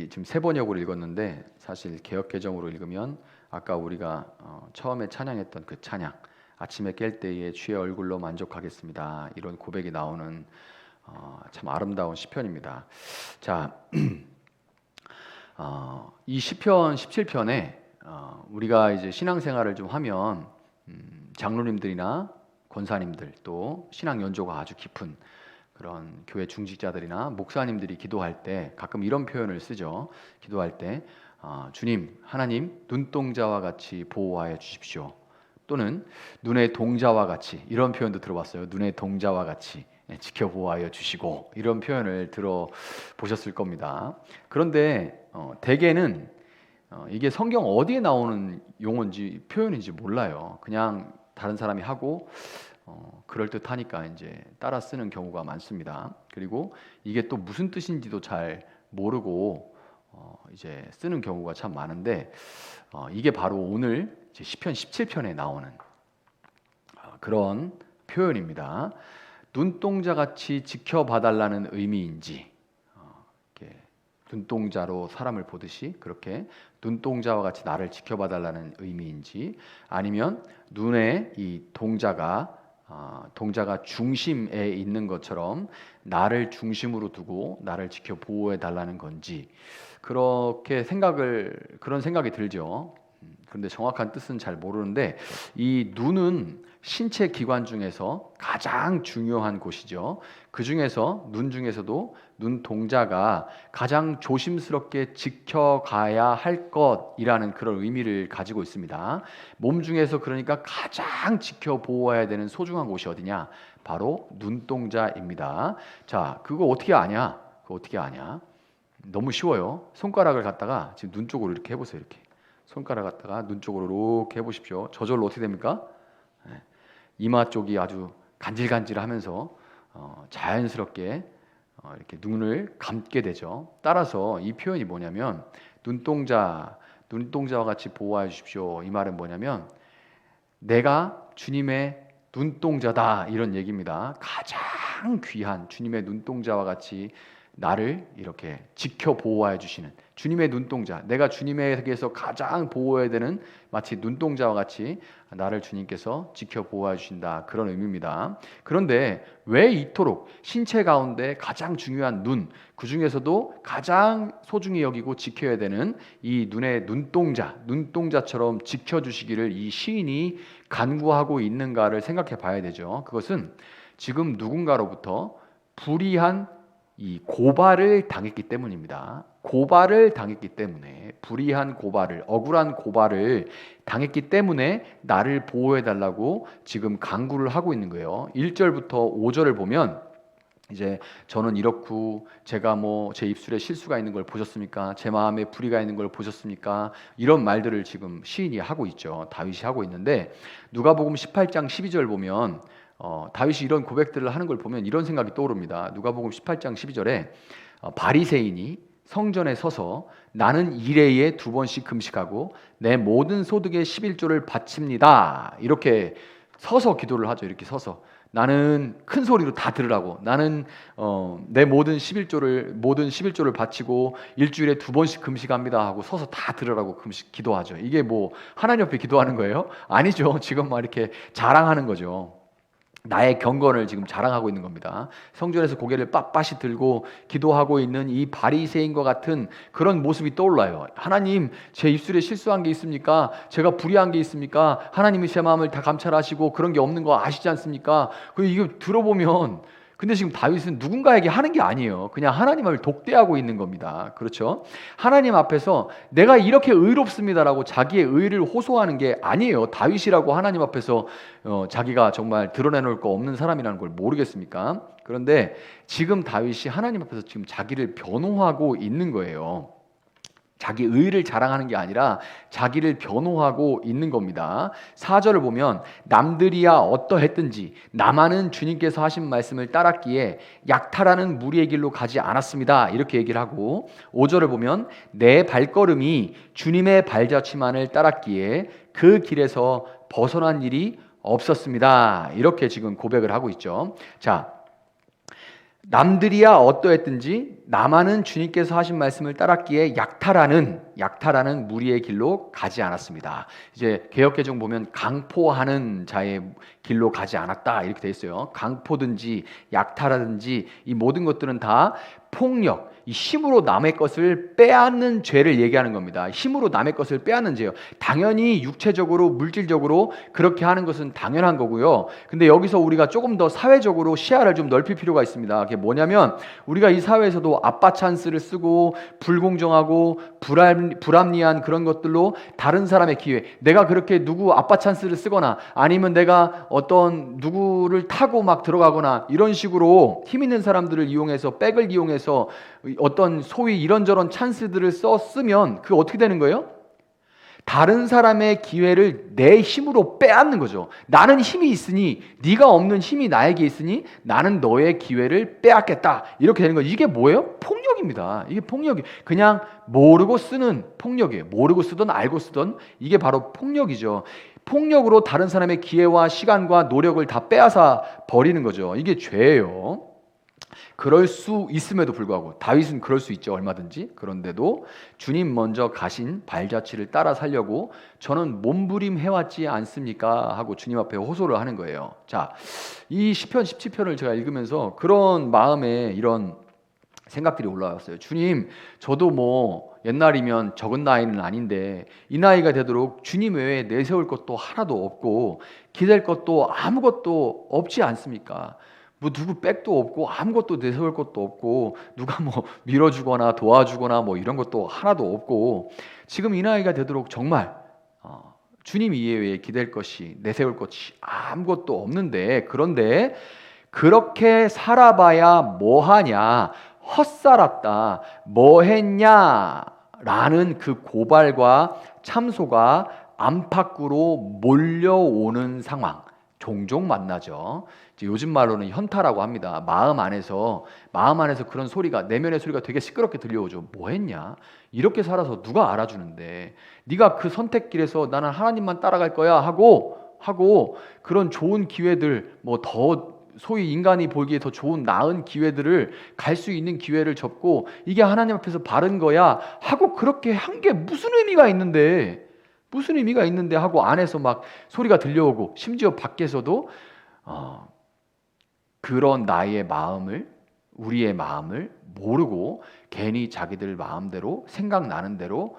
지금 세 번역으로 읽었는데 사실 개역 개정으로 읽으면 아까 우리가 처음에 찬양했던 그 찬양, 아침에 깰 때에 주의 얼굴로 만족하겠습니다, 이런 고백이 나오는 참 아름다운 시편입니다. 자, 이 시편 17편에 우리가 이제 신앙생활을 좀 하면 장로님들이나 권사님들, 또 신앙 연조가 아주 깊은 그런 교회 중직자들이나 목사님들이 기도할 때 가끔 이런 표현을 쓰죠. 기도할 때 주님, 하나님 눈동자와 같이 보호하여 주십시오, 또는 눈의 동자와 같이, 이런 표현도 들어봤어요. 눈의 동자와 같이 지켜 보호하여 주시고, 이런 표현을 들어보셨을 겁니다. 그런데 대개는 이게 성경 어디에 나오는 용어인지 표현인지 몰라요. 그냥 다른 사람이 하고 그럴듯하니까 이제 따라 쓰는 경우가 많습니다. 그리고 이게 또 무슨 뜻인지도 잘 모르고 이제 쓰는 경우가 참 많은데, 이게 바로 오늘 이제 시편 17편에 나오는 그런 표현입니다. 눈동자같이 지켜봐달라는 의미인지, 이렇게 눈동자로 사람을 보듯이 그렇게 눈동자와 같이 나를 지켜봐달라는 의미인지, 아니면 눈에 이 동자가 중심에 있는 것처럼 나를 중심으로 두고 나를 지켜 보호해 달라는 건지, 그런 생각이 들죠. 그런데 정확한 뜻은 잘 모르는데, 이 눈은 신체 기관 중에서 가장 중요한 곳이죠. 그 중에서 눈 중에서도 눈동자가 가장 조심스럽게 지켜가야 할 것이라는 그런 의미를 가지고 있습니다. 몸 중에서 그러니까 가장 지켜 보호해야 되는 소중한 곳이 어디냐? 바로 눈동자입니다. 자, 그거 어떻게 아냐? 너무 쉬워요. 손가락을 갖다가 지금 눈 쪽으로 이렇게 해보세요. 이렇게 손가락 갖다가 눈 쪽으로 이렇게 해보십시오. 저절로 어떻게 됩니까? 이마 쪽이 아주 간질간질하면서 자연스럽게 이렇게 눈을 감게 되죠. 따라서 이 표현이 뭐냐면, 눈동자와 같이 보호해 주십시오, 이 말은 뭐냐면 내가 주님의 눈동자다, 이런 얘기입니다. 가장 귀한 주님의 눈동자와 같이 나를 이렇게 지켜 보호해 주시는 주님의 눈동자, 내가 주님에게서 가장 보호해야 되는 마치 눈동자와 같이 나를 주님께서 지켜 보호해 주신다, 그런 의미입니다. 그런데 왜 이토록 신체 가운데 가장 중요한 눈, 그 중에서도 가장 소중히 여기고 지켜야 되는 이 눈의 눈동자처럼 지켜주시기를 이 시인이 간구하고 있는가를 생각해 봐야 되죠. 그것은 지금 누군가로부터 불이한 이 고발을 당했기 때문입니다. 불이한 고발을, 억울한 고발을 당했기 때문에 나를 보호해달라고 지금 간구를 하고 있는 거예요. 1절부터 5절을 보면 이제 저는 이렇고, 제가 제 입술에 실수가 있는 걸 보셨습니까? 제 마음에 불의가 있는 걸 보셨습니까? 이런 말들을 지금 시인이 하고 있죠. 다윗이 하고 있는데, 누가복음 18장 12절 보면 다윗이 이런 고백들을 하는 걸 보면 이런 생각이 떠오릅니다. 누가복음 18장 12절에 바리새인이 성전에 서서 나는 일회에 2번씩 금식하고 내 모든 소득의 11조를 바칩니다, 이렇게 서서 기도를 하죠. 이렇게 서서 나는 큰 소리로 다 들으라고, 나는 내 모든 11조를 바치고 일주일에 2번씩 금식합니다 하고 서서 다 들으라고 기도하죠. 이게 하나님 옆에 기도하는 거예요? 아니죠. 지금 이렇게 자랑하는 거죠. 나의 경건을 지금 자랑하고 있는 겁니다. 성전에서 고개를 빳빳이 들고 기도하고 있는 이 바리새인과 같은 그런 모습이 떠올라요. 하나님, 제 입술에 실수한 게 있습니까? 제가 불의한 게 있습니까? 하나님이 제 마음을 다 감찰하시고 그런 게 없는 거 아시지 않습니까? 이거 들어보면, 근데 지금 다윗은 누군가에게 하는 게 아니에요. 그냥 하나님을 독대하고 있는 겁니다. 그렇죠? 하나님 앞에서 내가 이렇게 의롭습니다라고 자기의 의를 호소하는 게 아니에요. 다윗이라고 하나님 앞에서 자기가 정말 드러내놓을 거 없는 사람이라는 걸 모르겠습니까? 그런데 지금 다윗이 하나님 앞에서 지금 자기를 변호하고 있는 거예요. 자기 의를 자랑하는 게 아니라 자기를 변호하고 있는 겁니다. 4절을 보면 남들이야 어떠했든지 나만은 주님께서 하신 말씀을 따랐기에 약탈하는 무리의 길로 가지 않았습니다, 이렇게 얘기를 하고, 5절을 보면 내 발걸음이 주님의 발자취만을 따랐기에 그 길에서 벗어난 일이 없었습니다, 이렇게 지금 고백을 하고 있죠. 자, 남들이야 어떠했든지 나만은 주님께서 하신 말씀을 따랐기에 약탈하는 무리의 길로 가지 않았습니다. 이제 개역개정 보면 강포하는 자의 길로 가지 않았다 이렇게 돼 있어요. 강포든지 약탈하든지 이 모든 것들은 다 폭력, 이 힘으로 남의 것을 빼앗는 죄를 얘기하는 겁니다. 힘으로 남의 것을 빼앗는 죄요. 당연히 육체적으로 물질적으로 그렇게 하는 것은 당연한 거고요. 근데 여기서 우리가 조금 더 사회적으로 시야를 좀 넓힐 필요가 있습니다. 그게 뭐냐면 우리가 이 사회에서도 아빠 찬스를 쓰고 불공정하고 불합리한 그런 것들로 다른 사람의 기회, 내가 그렇게 누구 아빠 찬스를 쓰거나 아니면 내가 어떤 누구를 타고 막 들어가거나 이런 식으로 힘 있는 사람들을 이용해서 백을 이용해서 어떤 소위 이런저런 찬스들을 쓰면 그게 어떻게 되는 거예요? 다른 사람의 기회를 내 힘으로 빼앗는 거죠. 나는 힘이 있으니 네가 없는 힘이 나에게 있으니 나는 너의 기회를 빼앗겠다. 이렇게 되는 거예요. 이게 뭐예요? 폭력입니다. 이게 폭력이 그냥 모르고 쓰는 폭력이에요. 모르고 쓰든 알고 쓰든 이게 바로 폭력이죠. 폭력으로 다른 사람의 기회와 시간과 노력을 다 빼앗아 버리는 거죠. 이게 죄예요. 그럴 수 있음에도 불구하고 다윗은 그럴 수 있죠. 얼마든지. 그런데도 주님 먼저 가신 발자취를 따라 살려고 저는 몸부림 해왔지 않습니까? 하고 주님 앞에 호소를 하는 거예요. 자, 이 시편 17편을 제가 읽으면서 그런 마음에 이런 생각들이 올라왔어요. 주님, 저도 뭐 옛날이면 적은 나이는 아닌데 이 나이가 되도록 주님 외에 내세울 것도 하나도 없고 기댈 것도 아무것도 없지 않습니까? 뭐 누구 백도 없고 아무것도 내세울 것도 없고 누가 뭐 밀어주거나 도와주거나 뭐 이런 것도 하나도 없고 지금 이 나이가 되도록 정말 주님 이외에 기댈 것이 내세울 것이 아무것도 없는데 그런데 그렇게 살아봐야 뭐하냐 헛살았다 뭐했냐라는 그 고발과 참소가 안팎으로 몰려오는 상황 종종 만나죠. 요즘 말로는 현타라고 합니다. 마음 안에서 그런 소리가 내면의 소리가 되게 시끄럽게 들려오죠. 뭐 했냐? 이렇게 살아서 누가 알아주는데 네가 그 선택길에서 나는 하나님만 따라갈 거야 하고 그런 좋은 기회들 뭐 더 소위 인간이 보기에 더 좋은 나은 기회들을 갈 수 있는 기회를 접고 이게 하나님 앞에서 바른 거야 하고 그렇게 한 게 무슨 의미가 있는데 하고 안에서 막 소리가 들려오고 심지어 밖에서도 그런 나의 마음을 우리의 마음을 모르고 괜히 자기들 마음대로 생각나는 대로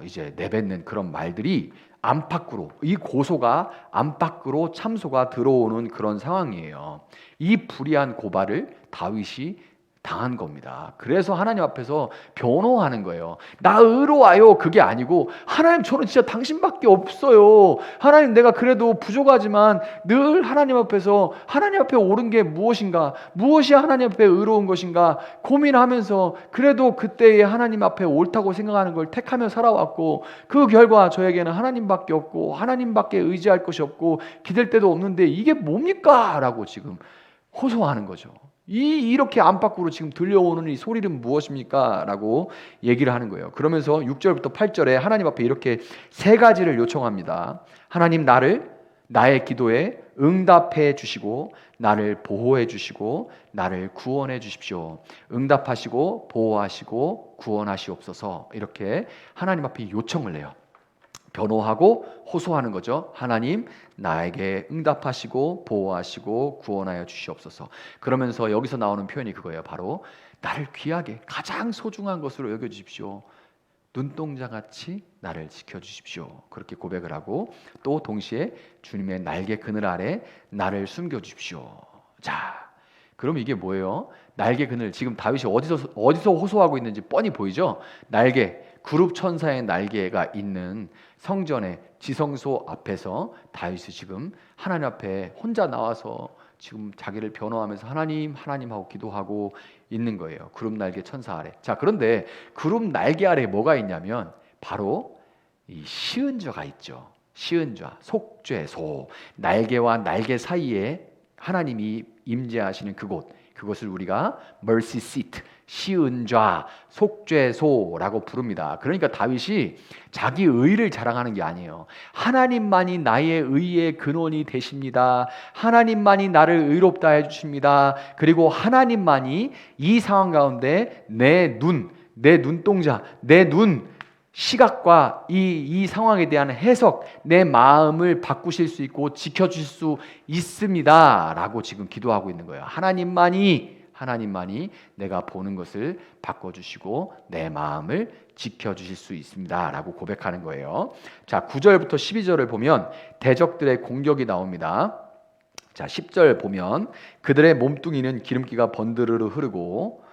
이제 내뱉는 그런 말들이 안팎으로 이 고소가 안팎으로 참소가 들어오는 그런 상황이에요. 이 불의한 고발을 다윗이 당한 겁니다. 그래서 하나님 앞에서 변호하는 거예요. 나 의로와요 그게 아니고 하나님 저는 진짜 당신밖에 없어요. 하나님 내가 그래도 부족하지만 늘 하나님 앞에서 하나님 앞에 옳은 게 무엇인가 무엇이 하나님 앞에 의로운 것인가 고민하면서 그래도 그때에 하나님 앞에 옳다고 생각하는 걸 택하며 살아왔고 그 결과 저에게는 하나님밖에 없고 하나님밖에 의지할 것이 없고 기댈 데도 없는데 이게 뭡니까? 라고 지금 호소하는 거죠. 이렇게 안팎으로 지금 들려오는 이 소리는 무엇입니까? 라고 얘기를 하는 거예요. 그러면서 6절부터 8절에 하나님 앞에 이렇게 세 가지를 요청합니다. 하나님 나의 기도에 응답해 주시고 나를 보호해 주시고 나를 구원해 주십시오. 응답하시고 보호하시고 구원하시옵소서. 이렇게 하나님 앞에 요청을 해요. 변호하고 호소하는 거죠. 하나님 나에게 응답하시고 보호하시고 구원하여 주시옵소서. 그러면서 여기서 나오는 표현이 그거예요. 바로 나를 귀하게 가장 소중한 것으로 여겨주십시오. 눈동자같이 나를 지켜주십시오. 그렇게 고백을 하고 또 동시에 주님의 날개 그늘 아래 나를 숨겨주십시오. 자, 그럼 이게 뭐예요? 날개 그늘, 지금 다윗이 어디서 호소하고 있는지 뻔히 보이죠? 날개, 그룹 천사의 날개가 있는 성전의 지성소 앞에서 다윗이 지금 하나님 앞에 혼자 나와서 지금 자기를 변호하면서 하나님 하고 기도하고 있는 거예요. 그룹 날개 천사 아래. 자, 그런데 그룹 날개 아래 뭐가 있냐면 바로 이 시은좌가 있죠. 시은좌, 속죄소. 날개와 날개 사이에 하나님이 임재하시는 그곳을 우리가 mercy seat, 시은좌, 속죄소라고 부릅니다. 그러니까 다윗이 자기 의를 자랑하는 게 아니에요. 하나님만이 나의 의의 근원이 되십니다. 하나님만이 나를 의롭다 해주십니다. 그리고 하나님만이 이 상황 가운데 내 눈동자, 내 눈 시각과 이 상황에 대한 해석, 내 마음을 바꾸실 수 있고 지켜주실 수 있습니다 라고 지금 기도하고 있는 거예요. 하나님만이 내가 보는 것을 바꿔주시고 내 마음을 지켜주실 수 있습니다 라고 고백하는 거예요. 자, 9절부터 12절을 보면 대적들의 공격이 나옵니다. 자, 10절 보면 그들의 몸뚱이는 기름기가 번드르르 흐르고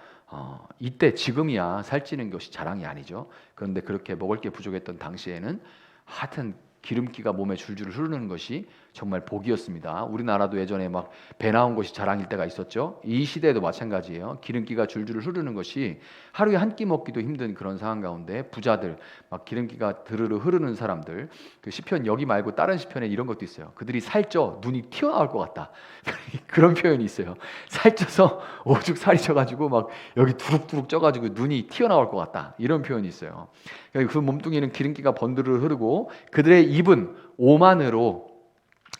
이때 지금이야 살찌는 것이 자랑이 아니죠. 그런데 그렇게 먹을 게 부족했던 당시에는 하여튼 기름기가 몸에 줄줄 흐르는 것이 정말 복이었습니다. 우리나라도 예전에 막 배 나온 것이 자랑일 때가 있었죠. 이 시대에도 마찬가지예요. 기름기가 줄줄 흐르는 것이 하루에 한 끼 먹기도 힘든 그런 상황 가운데 부자들, 막 기름기가 드르르 흐르는 사람들, 그 시편 여기 말고 다른 시편에 이런 것도 있어요. 그들이 살쪄 눈이 튀어나올 것 같다. 그런 표현이 있어요. 살쪄서 오죽살이 쪄가지고 막 여기 두룩두룩 쪄가지고 눈이 튀어나올 것 같다. 이런 표현이 있어요. 그 몸뚱이는 기름기가 번드르르 흐르고 그들의 입은 오만으로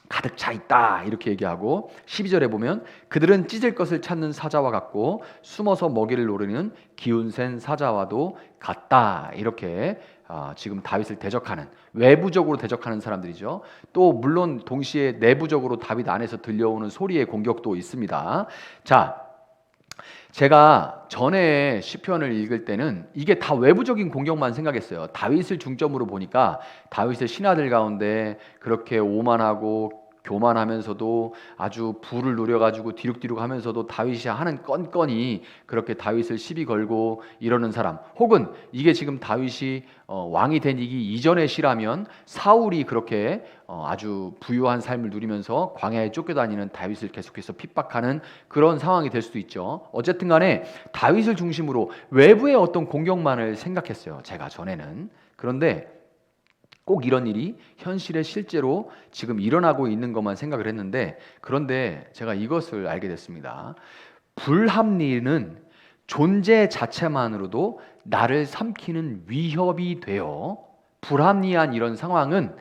가득 차 있다 이렇게 얘기하고 12절에 보면 그들은 찢을 것을 찾는 사자와 같고 숨어서 먹이를 노리는 기운센 사자와도 같다 이렇게 지금 다윗을 대적하는 외부적으로 대적하는 사람들이죠. 또 물론 동시에 내부적으로 다윗 안에서 들려오는 소리의 공격도 있습니다. 자, 제가 전에 시편을 읽을 때는 이게 다 외부적인 공격만 생각했어요. 다윗을 중점으로 보니까 다윗의 신하들 가운데 그렇게 오만하고 교만하면서도 아주 부를 누려가지고 뒤룩뒤룩 하면서도 다윗이 하는 건건이 그렇게 다윗을 시비 걸고 이러는 사람, 혹은 이게 지금 다윗이 왕이 된 이기 이전의 시라면 사울이 그렇게 아주 부유한 삶을 누리면서 광야에 쫓겨다니는 다윗을 계속해서 핍박하는 그런 상황이 될 수도 있죠. 어쨌든 간에 다윗을 중심으로 외부의 어떤 공격만을 생각했어요, 제가 전에는. 그런데 꼭 이런 일이 현실에 실제로 지금 일어나고 있는 것만 생각을 했는데, 그런데 제가 이것을 알게 됐습니다. 불합리는 존재 자체만으로도 나를 삼키는 위협이 되어, 불합리한 이런 상황은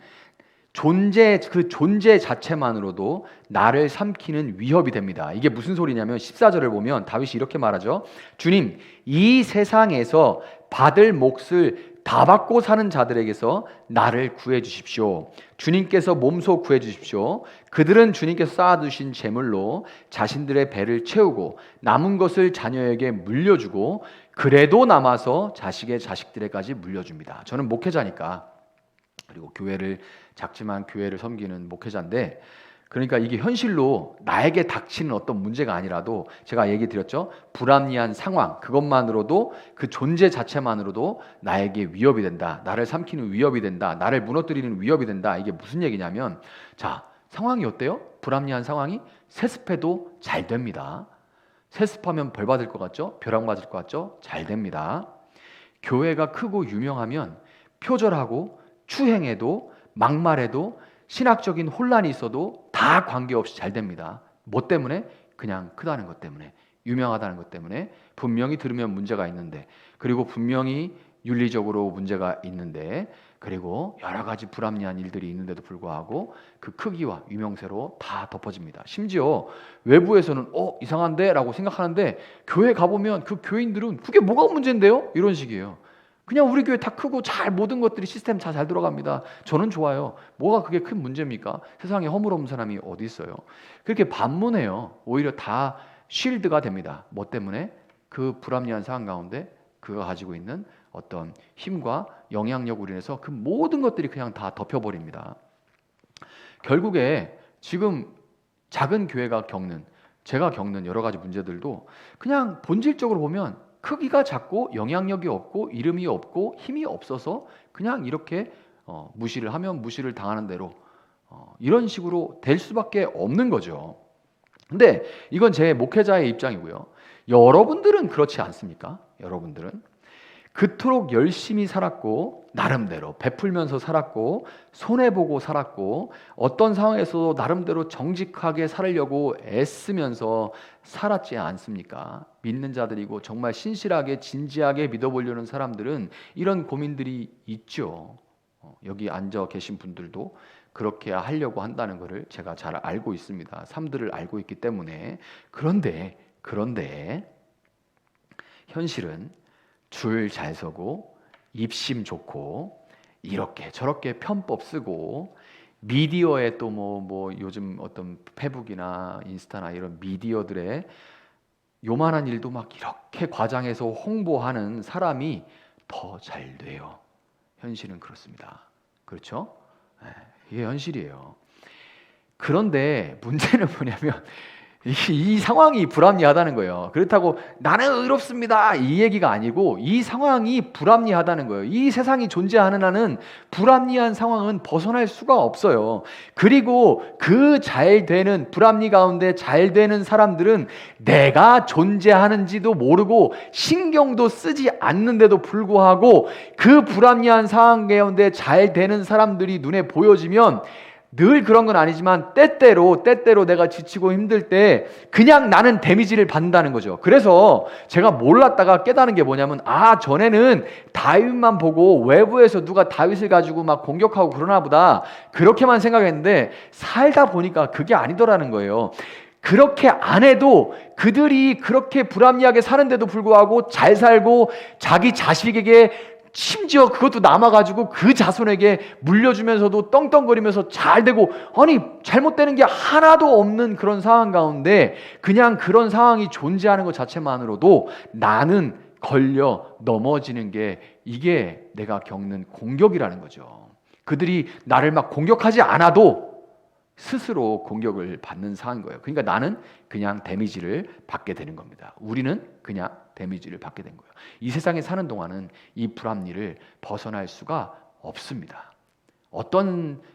그 존재 자체만으로도 나를 삼키는 위협이 됩니다. 이게 무슨 소리냐면 14절을 보면 다윗이 이렇게 말하죠. 주님, 이 세상에서 받을 몫을 다 받고 사는 자들에게서 나를 구해 주십시오. 주님께서 몸소 구해 주십시오. 그들은 주님께서 쌓아두신 재물로 자신들의 배를 채우고 남은 것을 자녀에게 물려주고 그래도 남아서 자식의 자식들에까지 물려줍니다. 저는 목회자니까, 그리고 작지만 교회를 섬기는 목회자인데, 그러니까 이게 현실로 나에게 닥치는 어떤 문제가 아니라도 제가 얘기 드렸죠. 불합리한 상황, 그것만으로도, 그 존재 자체만으로도 나에게 위협이 된다. 나를 삼키는 위협이 된다. 나를 무너뜨리는 위협이 된다. 이게 무슨 얘기냐면, 자, 상황이 어때요? 불합리한 상황이 세습해도 잘 됩니다. 세습하면 벌 받을 것 같죠? 벼락 맞을 것 같죠? 잘 됩니다. 교회가 크고 유명하면 표절하고 추행해도 막말해도 신학적인 혼란이 있어도 다 관계없이 잘 됩니다. 뭐 때문에? 그냥 크다는 것 때문에, 유명하다는 것 때문에. 분명히 들으면 문제가 있는데, 그리고 분명히 윤리적으로 문제가 있는데, 그리고 여러 가지 불합리한 일들이 있는데도 불구하고 그 크기와 유명세로 다 덮어집니다. 심지어 외부에서는 이상한데? 라고 생각하는데 교회 가보면 그 교인들은 그게 뭐가 문제인데요? 이런 식이에요. 그냥 우리 교회 다 크고 잘 모든 것들이 시스템 잘 돌아갑니다. 저는 좋아요. 뭐가 그게 큰 문제입니까? 세상에 허물없는 사람이 어디 있어요? 그렇게 반문해요. 오히려 다 쉴드가 됩니다. 뭐 때문에? 그 불합리한 상황 가운데 그가 가지고 있는 어떤 힘과 영향력으로 인해서 그 모든 것들이 그냥 다 덮여버립니다. 결국에 지금 작은 교회가 제가 겪는 여러 가지 문제들도 그냥 본질적으로 보면 크기가 작고 영향력이 없고 이름이 없고 힘이 없어서 그냥 이렇게 무시를 하면 무시를 당하는 대로 이런 식으로 될 수밖에 없는 거죠. 근데 이건 제 목회자의 입장이고요. 여러분들은 그렇지 않습니까? 여러분들은 그토록 열심히 살았고 나름대로 베풀면서 살았고 손해보고 살았고 어떤 상황에서도 나름대로 정직하게 살려고 애쓰면서 살았지 않습니까? 믿는 자들이고 정말 신실하게 진지하게 믿어보려는 사람들은 이런 고민들이 있죠. 여기 앉아 계신 분들도 그렇게 하려고 한다는 것을 제가 잘 알고 있습니다. 삶들을 알고 있기 때문에. 그런데 현실은 줄 잘 서고 입심 좋고 이렇게 저렇게 편법 쓰고 미디어에 또 뭐 요즘 어떤 페북이나 인스타나 이런 미디어들의 요만한 일도 막 이렇게 과장해서 홍보하는 사람이 더 잘 돼요. 현실은 그렇습니다. 그렇죠? 이게 현실이에요. 그런데 문제는 뭐냐면 이 상황이 불합리하다는 거예요. 그렇다고 나는 의롭습니다 이 얘기가 아니고 이 상황이 불합리하다는 거예요. 이 세상이 존재하는 한은 불합리한 상황은 벗어날 수가 없어요. 그리고 그 잘 되는 불합리 가운데 잘 되는 사람들은 내가 존재하는지도 모르고 신경도 쓰지 않는데도 불구하고 그 불합리한 상황 가운데 잘 되는 사람들이 눈에 보여지면 늘 그런 건 아니지만 때때로 내가 지치고 힘들 때 그냥 나는 데미지를 받는다는 거죠. 그래서 제가 몰랐다가 깨달은 게 뭐냐면 전에는 다윗만 보고 외부에서 누가 다윗을 가지고 막 공격하고 그러나 보다 그렇게만 생각했는데 살다 보니까 그게 아니더라는 거예요. 그렇게 안 해도 그들이 그렇게 불합리하게 사는데도 불구하고 잘 살고 자기 자식에게 심지어 그것도 남아가지고 그 자손에게 물려주면서도 떵떵거리면서 잘 되고 잘못되는 게 하나도 없는 그런 상황 가운데 그냥 그런 상황이 존재하는 것 자체만으로도 나는 걸려 넘어지는 게 이게 내가 겪는 공격이라는 거죠. 그들이 나를 막 공격하지 않아도 스스로 공격을 받는 상황인 거예요. 그러니까 나는 그냥 데미지를 받게 되는 겁니다. 우리는 그냥 데미지를 받게 된 거예요. 이 세상에 사는 동안은 이 불합리를 벗어날 수가 없습니다.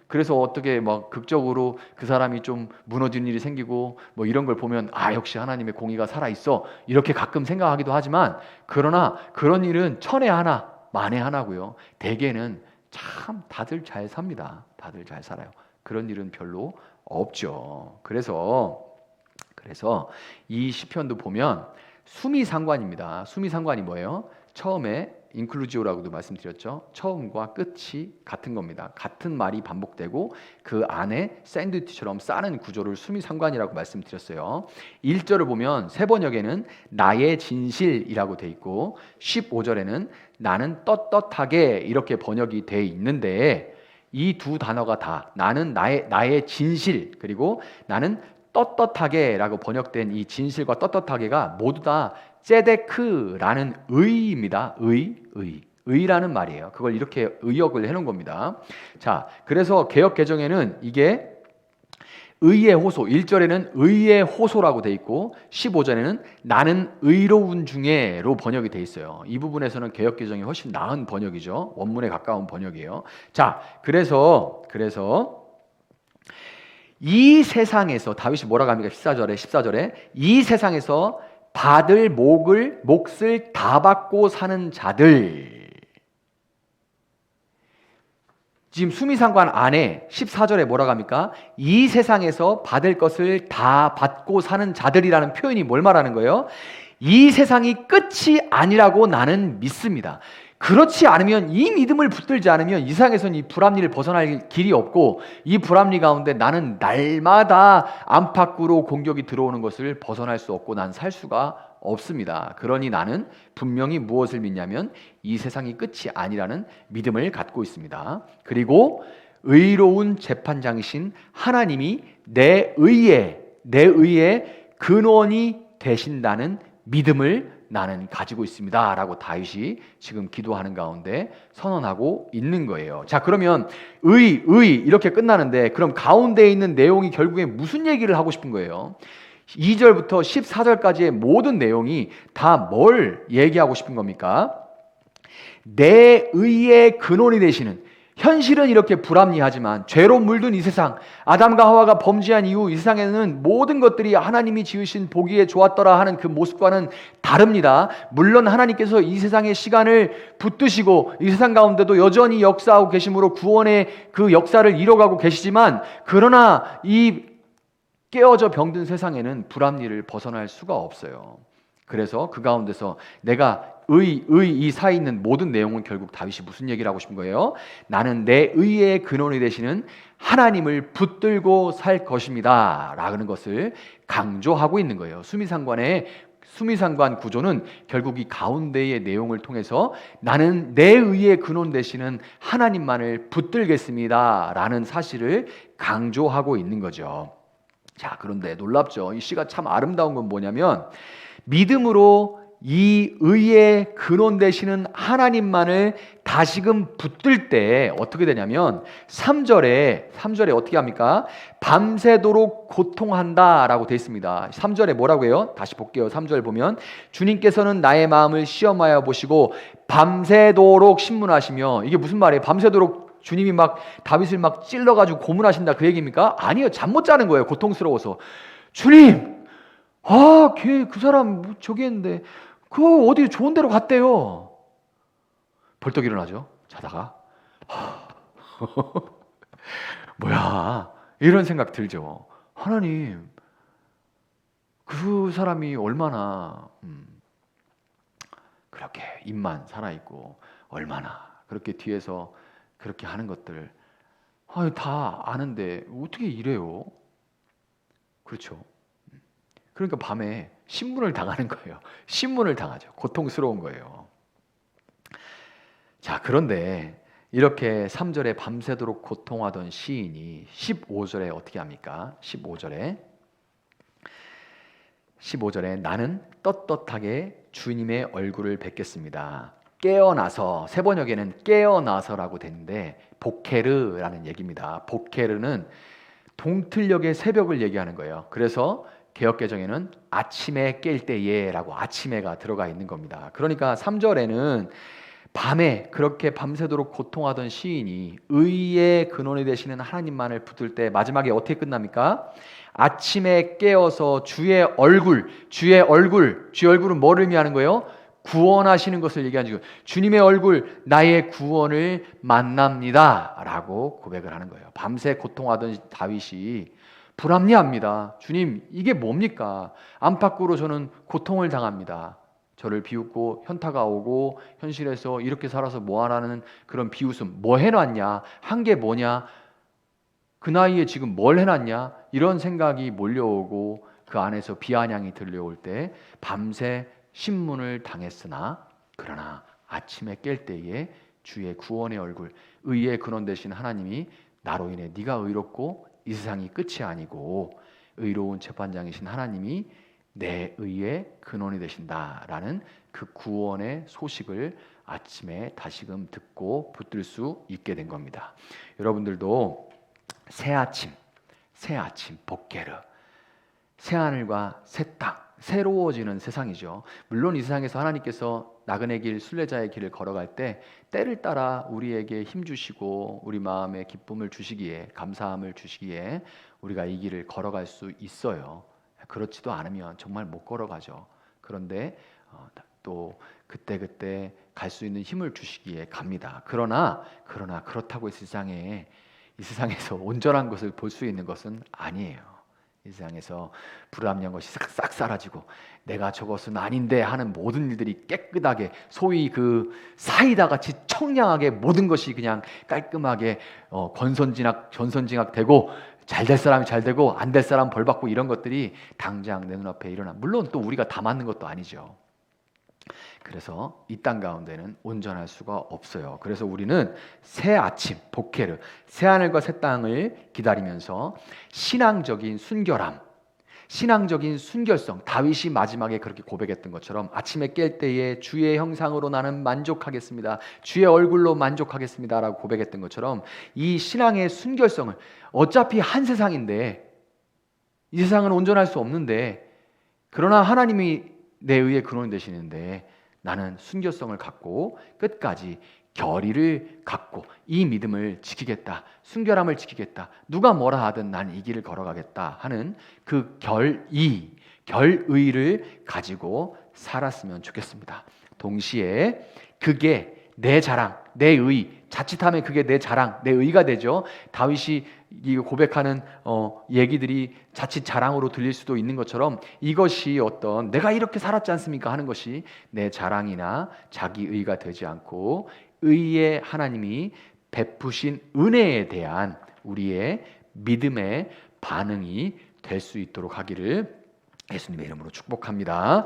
그래서 어떻게 막 극적으로 그 사람이 좀 무너진 일이 생기고 뭐 이런 걸 보면 역시 하나님의 공의가 살아있어 이렇게 가끔 생각하기도 하지만 그러나 그런 일은 천에 하나 만에 하나고요. 대개는 참 다들 잘 삽니다. 다들 잘 살아요. 그런 일은 별로 없죠. 그래서 이 시편도 보면 수미상관입니다. 수미상관이 뭐예요? 처음에 인클루지오라고도 말씀드렸죠. 처음과 끝이 같은 겁니다. 같은 말이 반복되고 그 안에 샌드위치처럼 싸는 구조를 수미상관이라고 말씀드렸어요. 1절을 보면 세 번역에는 나의 진실이라고 돼 있고 15절에는 나는 떳떳하게 이렇게 번역이 돼 있는데 이 두 단어가 다 나는 나의 진실 그리고 나는 떳떳하게라고 번역된 이 진실과 떳떳하게가 모두 다 ጼ데크라는 의입니다. 의라는 말이에요. 그걸 이렇게 의역을 해놓은 겁니다. 자, 그래서 개역 개정에는 이게 의의 호소, 1절에는 의의 호소라고 돼 있고 15절에는 나는 의로운 중에로 번역이 돼 있어요. 이 부분에서는 개역 개정이 훨씬 나은 번역이죠. 원문에 가까운 번역이에요. 자, 그래서 이 세상에서 다윗이 뭐라고 합니까? 14절에 이 세상에서 받을 몫을 다 받고 사는 자들, 지금 수미상관 안에 14절에 뭐라고 합니까? 이 세상에서 받을 것을 다 받고 사는 자들이라는 표현이 뭘 말하는 거예요? 이 세상이 끝이 아니라고 나는 믿습니다. 그렇지 않으면, 이 믿음을 붙들지 않으면 이 세상에서는 이 불합리를 벗어날 길이 없고 이 불합리 가운데 나는 날마다 안팎으로 공격이 들어오는 것을 벗어날 수 없고 난 살 수가 없습니다. 그러니 나는 분명히 무엇을 믿냐면 이 세상이 끝이 아니라는 믿음을 갖고 있습니다. 그리고 의로운 재판장이신 하나님이 내 의의 근원이 되신다는 믿음을 나는 가지고 있습니다 라고 다윗이 지금 기도하는 가운데 선언하고 있는 거예요. 자, 그러면 의 이렇게 끝나는데 그럼 가운데 있는 내용이 결국에 무슨 얘기를 하고 싶은 거예요? 2절부터 14절까지의 모든 내용이 다 뭘 얘기하고 싶은 겁니까? 내 의의 근원이 되시는, 현실은 이렇게 불합리하지만 죄로 물든 이 세상, 아담과 하와가 범죄한 이후 이 세상에는 모든 것들이 하나님이 지으신 보기에 좋았더라 하는 그 모습과는 다릅니다. 물론 하나님께서 이 세상의 시간을 붙드시고 이 세상 가운데도 여전히 역사하고 계심으로 구원의 그 역사를 이뤄가고 계시지만, 그러나 이 깨어져 병든 세상에는 불합리를 벗어날 수가 없어요. 그래서 그 가운데서 내가 이 사이에 있는 모든 내용은 결국 다윗이 무슨 얘기를 하고 싶은 거예요? 나는 내 의의 근원이 되시는 하나님을 붙들고 살 것입니다 라는 것을 강조하고 있는 거예요. 수미상관 구조는 결국 이 가운데의 내용을 통해서 나는 내 의의 근원 되시는 하나님만을 붙들겠습니다 라는 사실을 강조하고 있는 거죠. 자, 그런데 놀랍죠. 이 시가 참 아름다운 건 뭐냐면, 믿음으로 이 의의 근원 되시는 하나님만을 다시금 붙들 때 어떻게 되냐면 3절에 어떻게 합니까? 밤새도록 고통한다 라고 되어 있습니다. 3절에 뭐라고 해요? 다시 볼게요. 3절 보면 주님께서는 나의 마음을 시험하여 보시고 밤새도록 신문하시며, 이게 무슨 말이에요? 밤새도록 주님이 막 다윗을 막 찔러가지고 고문하신다 그 얘기입니까? 아니요, 잠 못 자는 거예요. 고통스러워서. 주님, 그 사람 저기 했는데 그 어디 좋은 데로 갔대요. 벌떡 일어나죠. 자다가 뭐야, 이런 생각 들죠. 하나님, 그 사람이 얼마나 그렇게 입만 살아있고 얼마나 그렇게 뒤에서 그렇게 하는 것들 다 아는데 어떻게 이래요? 그렇죠. 그러니까 밤에 신문을 당하는 거예요. 신문을 당하죠. 고통스러운 거예요. 자, 그런데 이렇게 3절에 밤새도록 고통하던 시인이 15절에 어떻게 합니까? 15절에 나는 떳떳하게 주님의 얼굴을 뵙겠습니다. 깨어나서, 세 번역에는 깨어나서라고 되는데 보케르라는 얘기입니다. 보케르는 동틀녘의 새벽을 얘기하는 거예요. 그래서 개역개정에는 아침에 깰 때에라고 아침에가 들어가 있는 겁니다. 그러니까 3절에는 밤에 그렇게 밤새도록 고통하던 시인이 의의 근원이 되시는 하나님만을 붙들 때 마지막에 어떻게 끝납니까? 아침에 깨어서 주의 얼굴은 뭐를 의미하는 거예요? 구원하시는 것을 얘기하는 거예요. 주님의 얼굴, 나의 구원을 만납니다 라고 고백을 하는 거예요. 밤새 고통하던 다윗이 불합리합니다. 주님, 이게 뭡니까? 안팎으로 저는 고통을 당합니다. 저를 비웃고 현타가 오고 현실에서 이렇게 살아서 뭐하라는 그런 비웃음, 뭐 해놨냐? 한 게 뭐냐? 그 나이에 지금 뭘 해놨냐? 이런 생각이 몰려오고 그 안에서 비아냥이 들려올 때 밤새 신문을 당했으나, 그러나 아침에 깰 때에 주의 구원의 얼굴, 의의 근원 되신 하나님이 나로 인해 네가 의롭고 이 세상이 끝이 아니고 의로운 재판장이신 하나님이 내 의의 근원이 되신다라는 그 구원의 소식을 아침에 다시금 듣고 붙들 수 있게 된 겁니다. 여러분들도 새 아침 복개르, 새 하늘과 새 땅, 새로워지는 세상이죠. 물론 이 세상에서 하나님께서 나그네 길, 순례자의 길을 걸어갈 때 때를 따라 우리에게 힘 주시고 우리 마음에 기쁨을 주시기에, 감사함을 주시기에 우리가 이 길을 걸어갈 수 있어요. 그렇지도 않으면 정말 못 걸어가죠. 그런데 또 그때 갈 수 있는 힘을 주시기에 갑니다. 그러나 그렇다고 이 세상에서 온전한 것을 볼 수 있는 것은 아니에요. 이 세상에서 불합리한 것이 싹 사라지고 내가 저것은 아닌데 하는 모든 일들이 깨끗하게, 소위 그 사이다 같이 청량하게 모든 것이 그냥 깔끔하게 전선징악 되고, 잘 될 사람이 잘 되고 안 될 사람 벌 받고, 이런 것들이 당장 내 눈앞에 일어나. 물론 또 우리가 다 맞는 것도 아니죠. 그래서 이 땅 가운데는 온전할 수가 없어요. 그래서 우리는 새 아침, 보케르, 새 하늘과 새 땅을 기다리면서 신앙적인 순결함, 신앙적인 순결성, 다윗이 마지막에 그렇게 고백했던 것처럼 아침에 깰 때에 주의 형상으로 나는 만족하겠습니다, 주의 얼굴로 만족하겠습니다 라고 고백했던 것처럼 이 신앙의 순결성을, 어차피 한 세상인데 이 세상은 온전할 수 없는데, 그러나 하나님이 내 의의 근원이 되시는데 나는 순교성을 갖고 끝까지 결의를 갖고 이 믿음을 지키겠다. 순결함을 지키겠다. 누가 뭐라 하든 난 이 길을 걸어가겠다 하는 그 결의를 가지고 살았으면 좋겠습니다. 동시에 그게 내 자랑, 내 의, 자칫하면 그게 내 자랑, 내 의가 되죠. 다윗이 이 고백하는 얘기들이 자칫 자랑으로 들릴 수도 있는 것처럼 이것이 어떤 내가 이렇게 살았지 않습니까 하는 것이 내 자랑이나 자기 의가 되지 않고 의의 하나님이 베푸신 은혜에 대한 우리의 믿음의 반응이 될 수 있도록 하기를 예수님의 이름으로 축복합니다.